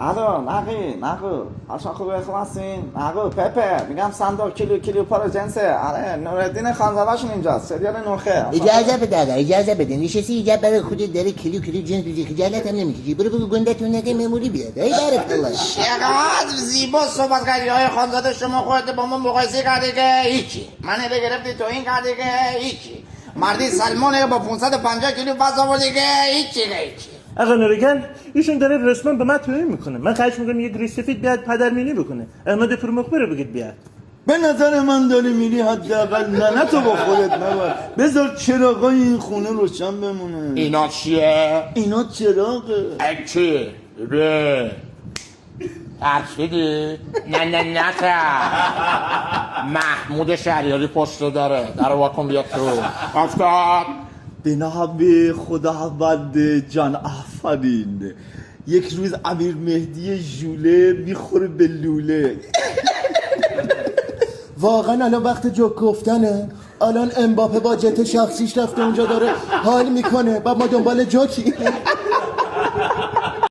الو نقو حالشان خوبه خلاصین نقو پپه میگم صندوق کیلو پارو جنسه آره نوردین خانزاده‌شون اینجاست سریال نوخه اجازه بده نشستی اینجا برای خودت داره کیلو جنس بزی خجالت هم نمیکشی برو بگو گندتون نده مموری بیاد ای بارک الله چقدر زیبا صحبت کردی های خانزاده شما خودت با من مقایسه کردی که هیچی منو بگرفتی تو این کردی که هیچی مردی سلمانه با 550 کیلو وزن آوردی که هیچی. آقا نورگل ایشون داره رسما به من توهین میکنه. من خواهش میکنم یه گریس سفید بیاد پدرمینی بکنه. احمد پرمخبر رو بگید بیاد. به نظر من داری میری حداقل ننتو با خودت نبر بذار چراغای این خونه روشن بمونه. اینا چیه؟ اینا چراغه. اکی ره ترسیدی؟ نه محمود شهریاری پشت داره در واکن بیاد تو افتاد به نحو خداوند جان آفرین یک روز امیر مهدی ژوله میخوره به لوله. واقعا الان وقت جوک گفتنه. الان امباپه با جت شخصیش رفته اونجا داره حال میکنه بعد ما دنبال جوکی